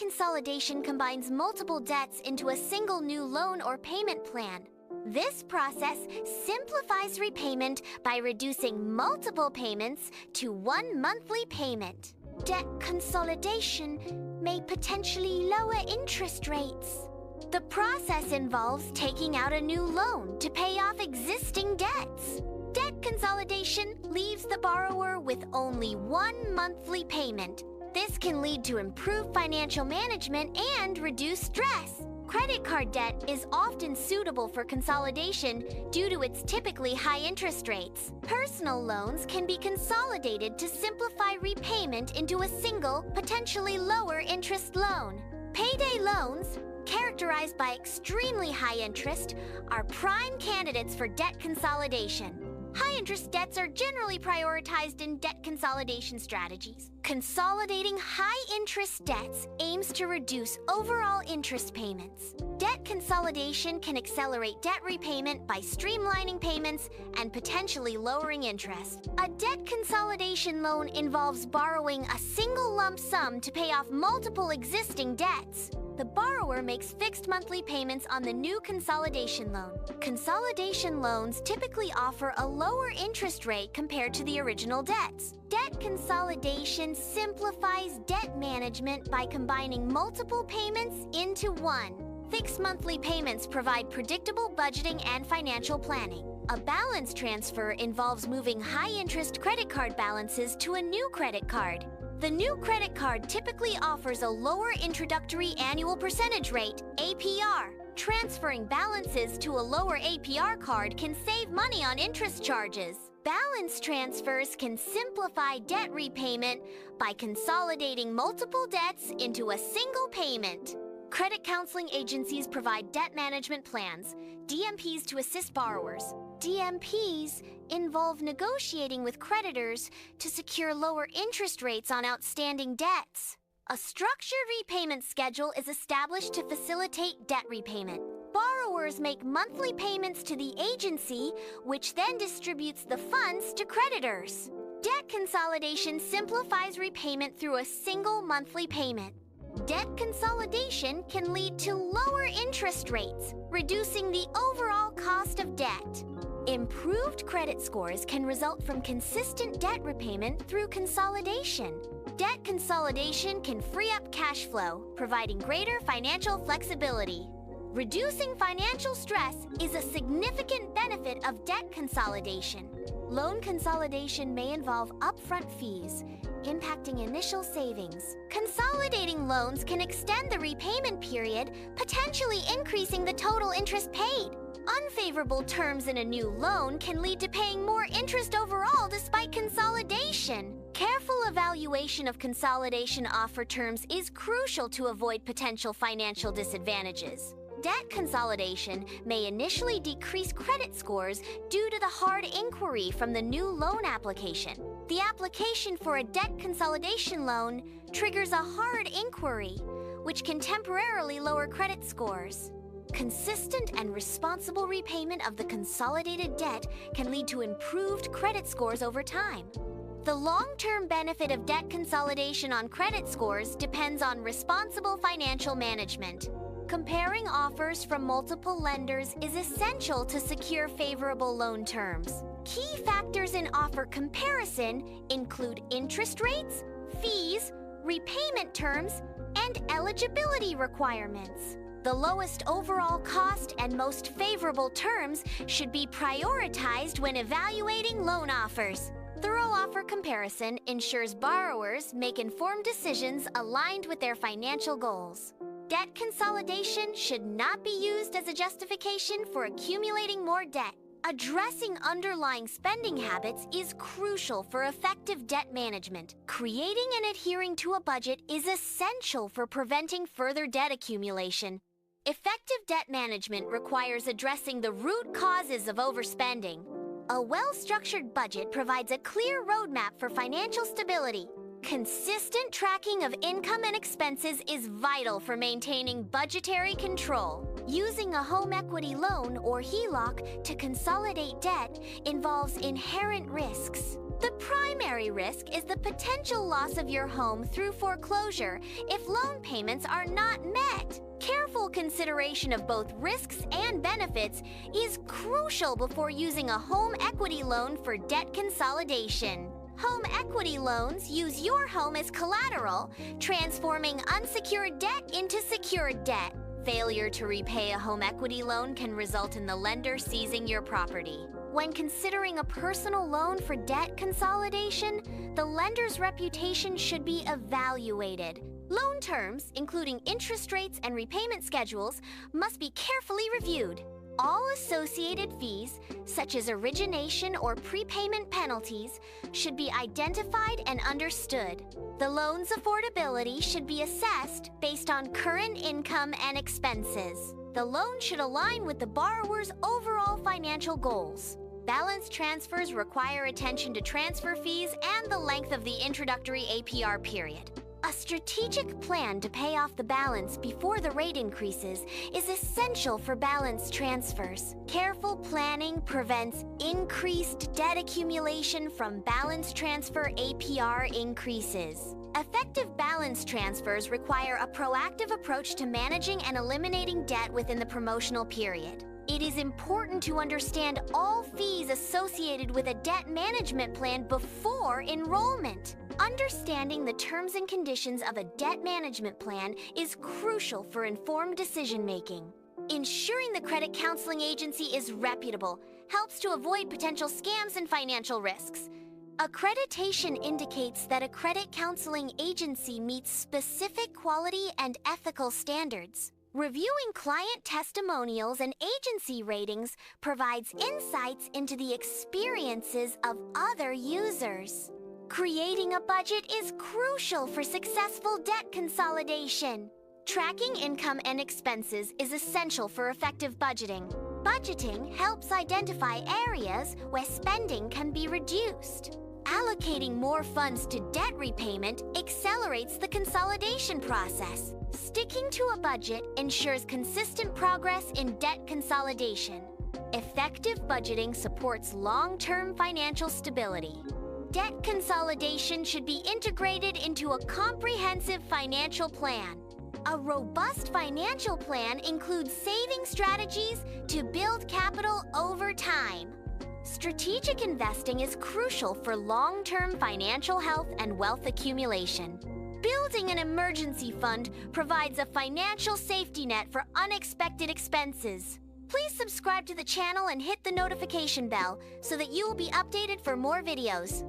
consolidation combines multiple debts into a single new loan or payment plan. This process simplifies repayment by reducing multiple payments to one monthly payment. Debt consolidation may potentially lower interest rates. The process involves taking out a new loan to pay off existing debts. Debt consolidation leaves the borrower with only one monthly payment. This can lead to improved financial management and reduced stress. Credit card debt is often suitable for consolidation due to its typically high interest rates. Personal loans can be consolidated to simplify repayment into a single, potentially lower interest loan. Payday loans, characterized by extremely high interest, are prime candidates for debt consolidation. High-interest debts are generally prioritized in debt consolidation strategies. Consolidating high-interest debts aims to reduce overall interest payments. Debt consolidation can accelerate debt repayment by streamlining payments and potentially lowering interest. A debt consolidation loan involves borrowing a single lump sum to pay off multiple existing debts. The borrower makes fixed monthly payments on the new consolidation loan. Consolidation loans typically offer a lower interest rate compared to the original debts. Debt consolidation simplifies debt management by combining multiple payments into one. Fixed monthly payments provide predictable budgeting and financial planning. A balance transfer involves moving high-interest credit card balances to a new credit card. The new credit card typically offers a lower introductory annual percentage rate, APR. Transferring balances to a lower APR card can save money on interest charges. Balance transfers can simplify debt repayment by consolidating multiple debts into a single payment. Credit counseling agencies provide debt management plans, DMPs, to assist borrowers. DMPs involve negotiating with creditors to secure lower interest rates on outstanding debts. A structured repayment schedule is established to facilitate debt repayment. Borrowers make monthly payments to the agency, which then distributes the funds to creditors. Debt consolidation simplifies repayment through a single monthly payment. Debt consolidation can lead to lower interest rates, reducing the overall cost of debt. Improved credit scores can result from consistent debt repayment through consolidation. Debt consolidation can free up cash flow, providing greater financial flexibility. Reducing financial stress is a significant benefit of debt consolidation. Loan consolidation may involve upfront fees, impacting initial savings. Consolidating loans can extend the repayment period, potentially increasing the total interest paid. Unfavorable terms in a new loan can lead to paying more interest overall despite consolidation. Careful evaluation of consolidation offer terms is crucial to avoid potential financial disadvantages. Debt consolidation may initially decrease credit scores due to the hard inquiry from the new loan application. The application for a debt consolidation loan triggers a hard inquiry, which can temporarily lower credit scores. Consistent and responsible repayment of the consolidated debt can lead to improved credit scores over time. The long-term benefit of debt consolidation on credit scores depends on responsible financial management. Comparing offers from multiple lenders is essential to secure favorable loan terms. Key factors in offer comparison include interest rates, fees, repayment terms, and eligibility requirements. The lowest overall cost and most favorable terms should be prioritized when evaluating loan offers. Thorough offer comparison ensures borrowers make informed decisions aligned with their financial goals. Debt consolidation should not be used as a justification for accumulating more debt. Addressing underlying spending habits is crucial for effective debt management. Creating and adhering to a budget is essential for preventing further debt accumulation. Effective debt management requires addressing the root causes of overspending. A well-structured budget provides a clear roadmap for financial stability. Consistent tracking of income and expenses is vital for maintaining budgetary control. Using a home equity loan or HELOC to consolidate debt involves inherent risks. The primary risk is the potential loss of your home through foreclosure if loan payments are not met. Careful consideration of both risks and benefits is crucial before using a home equity loan for debt consolidation. Home equity loans use your home as collateral, transforming unsecured debt into secured debt. Failure to repay a home equity loan can result in the lender seizing your property. When considering a personal loan for debt consolidation, the lender's reputation should be evaluated. Loan terms, including interest rates and repayment schedules, must be carefully reviewed. All associated fees, such as origination or prepayment penalties, should be identified and understood. The loan's affordability should be assessed based on current income and expenses. The loan should align with the borrower's overall financial goals. Balance transfers require attention to transfer fees and the length of the introductory APR period. A strategic plan to pay off the balance before the rate increases is essential for balance transfers. Careful planning prevents increased debt accumulation from balance transfer APR increases. Effective balance transfers require a proactive approach to managing and eliminating debt within the promotional period. It is important to understand all fees associated with a debt management plan before enrollment. Understanding the terms and conditions of a debt management plan is crucial for informed decision-making. Ensuring the credit counseling agency is reputable helps to avoid potential scams and financial risks. Accreditation indicates that a credit counseling agency meets specific quality and ethical standards. Reviewing client testimonials and agency ratings provides insights into the experiences of other users. Creating a budget is crucial for successful debt consolidation. Tracking income and expenses is essential for effective budgeting. Budgeting helps identify areas where spending can be reduced. Allocating more funds to debt repayment accelerates the consolidation process. Sticking to a budget ensures consistent progress in debt consolidation. Effective budgeting supports long-term financial stability. Debt consolidation should be integrated into a comprehensive financial plan. A robust financial plan includes saving strategies to build capital over time. Strategic investing is crucial for long-term financial health and wealth accumulation. Building an emergency fund provides a financial safety net for unexpected expenses. Please subscribe to the channel and hit the notification bell so that you will be updated for more videos.